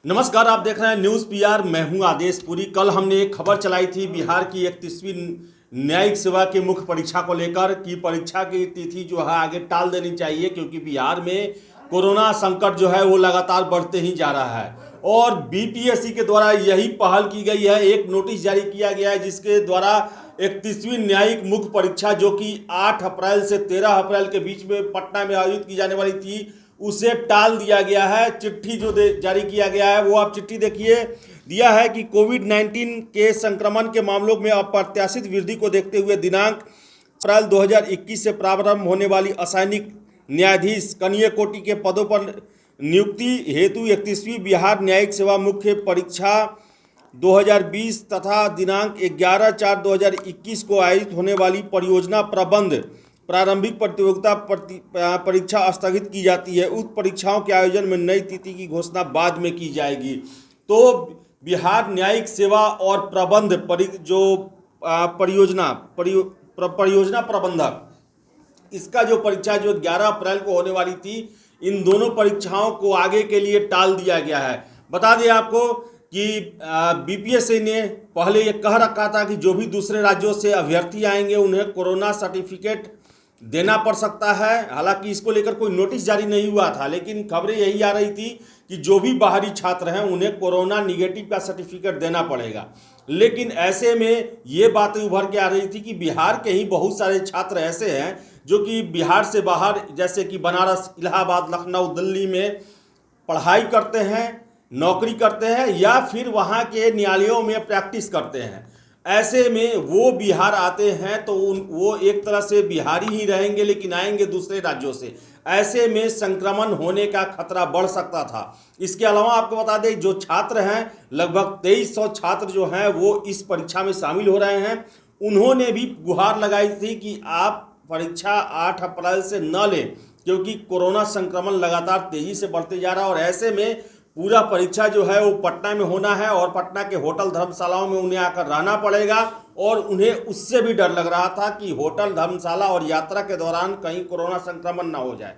नमस्कार, आप देख रहे हैं न्यूज़ पीआर। मैं हूं आदेश पुरी। कल हमने एक खबर चलाई थी बिहार की 31वीं न्यायिक सेवा की मुख्य परीक्षा को लेकर कि परीक्षा की तिथि जो है आगे टाल देनी चाहिए, क्योंकि बिहार में कोरोना संकट जो है वो लगातार बढ़ते ही जा रहा है। और बीपीएससी के द्वारा यही पहल की गई है। एक नोटिस जारी किया गया है जिसके द्वारा 31वीं न्यायिक मुख्य परीक्षा जो कि 8 अप्रैल से 13 अप्रैल के बीच में पटना में आयोजित की जाने वाली थी, उसे टाल दिया गया है। चिट्ठी जो जारी किया गया है वो आप चिट्ठी देखिए, दिया है कि कोविड-19 के संक्रमण के मामलों में अप्रत्याशित वृद्धि को देखते हुए दिनांक अप्रैल 2021 से प्रारंभ होने वाली असैनिक न्यायाधीश कनीय कोटि के पदों पर नियुक्ति हेतु 31वीं बिहार न्यायिक सेवा मुख्य परीक्षा 2020 तथा दिनांक 11/4/2021 को आयोजित होने वाली परियोजना प्रबंध प्रारंभिक प्रतियोगिता परीक्षा स्थगित की जाती है। उक्त परीक्षाओं के आयोजन में नई तिथि की घोषणा बाद में की जाएगी। तो बिहार न्यायिक सेवा और प्रबंध परियोजना प्रबंधक, इसका जो परीक्षा जो 11 अप्रैल को होने वाली थी, इन दोनों परीक्षाओं को आगे के लिए टाल दिया गया है। बता दें आपको कि बीपीएससी ने पहले ये कह रखा था कि जो भी दूसरे राज्यों से अभ्यर्थी आएंगे उन्हें कोरोना सर्टिफिकेट देना पड़ सकता है। हालांकि इसको लेकर कोई नोटिस जारी नहीं हुआ था, लेकिन खबरें यही आ रही थी कि जो भी बाहरी छात्र हैं उन्हें कोरोना निगेटिव का सर्टिफिकेट देना पड़ेगा। लेकिन ऐसे में ये बातें उभर के आ रही थी कि बिहार के ही बहुत सारे छात्र ऐसे हैं जो कि बिहार से बाहर, जैसे कि बनारस, इलाहाबाद, लखनऊ, दिल्ली में पढ़ाई करते हैं, नौकरी करते हैं या फिर वहाँ के न्यायालयों में प्रैक्टिस करते हैं। ऐसे में वो बिहार आते हैं तो वो एक तरह से बिहारी ही रहेंगे, लेकिन आएंगे दूसरे राज्यों से। ऐसे में संक्रमण होने का खतरा बढ़ सकता था। इसके अलावा आपको बता दें, जो छात्र हैं, लगभग 2300 छात्र जो हैं वो इस परीक्षा में शामिल हो रहे हैं। उन्होंने भी गुहार लगाई थी कि आप परीक्षा 8 अप्रैल से न लें, क्योंकि कोरोना संक्रमण लगातार तेजी से बढ़ते जा रहा है। और ऐसे में पूरा परीक्षा जो है वो पटना में होना है और पटना के होटल धर्मशालाओं में उन्हें आकर रहना पड़ेगा। और उन्हें उससे भी डर लग रहा था कि होटल धर्मशाला और यात्रा के दौरान कहीं कोरोना संक्रमण ना हो जाए।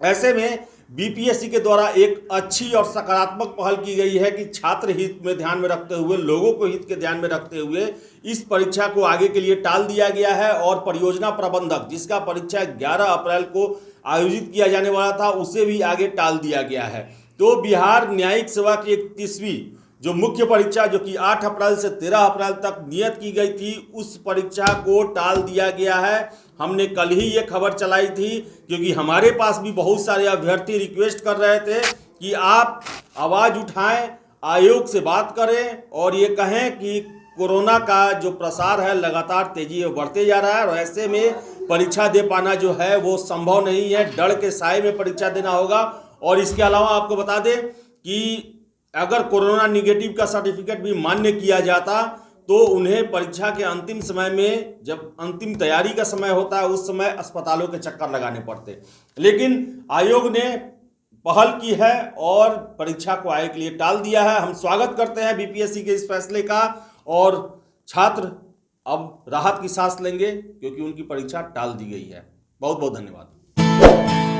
ऐसे में बीपीएससी के द्वारा एक अच्छी और सकारात्मक पहल की गई है कि छात्र हित में ध्यान में रखते हुए, लोगों को हित के ध्यान में रखते हुए इस परीक्षा को आगे के लिए टाल दिया गया है। और परियोजना प्रबंधक, जिसका परीक्षा 11 अप्रैल को आयोजित किया जाने वाला था, उसे भी आगे टाल दिया गया है। तो बिहार न्यायिक सेवा की 31वीं जो मुख्य परीक्षा जो कि 8 अप्रैल से 13 अप्रैल तक नियत की गई थी, उस परीक्षा को टाल दिया गया है। हमने कल ही ये खबर चलाई थी, क्योंकि हमारे पास भी बहुत सारे अभ्यर्थी रिक्वेस्ट कर रहे थे कि आप आवाज़ उठाएं, आयोग से बात करें और ये कहें कि कोरोना का जो प्रसार है लगातार तेजी में बढ़ते जा रहा है। और ऐसे में परीक्षा दे पाना जो है वो संभव नहीं है, डर के साए में परीक्षा देना होगा। और इसके अलावा आपको बता दें कि अगर कोरोना निगेटिव का सर्टिफिकेट भी मान्य किया जाता तो उन्हें परीक्षा के अंतिम समय में, जब अंतिम तैयारी का समय होता है, उस समय अस्पतालों के चक्कर लगाने पड़ते। लेकिन आयोग ने पहल की है और परीक्षा को आगे के लिए टाल दिया है। हम स्वागत करते हैं बीपीएससी के इस फैसले का, और छात्र अब राहत की सांस लेंगे क्योंकि उनकी परीक्षा टाल दी गई है। बहुत बहुत धन्यवाद।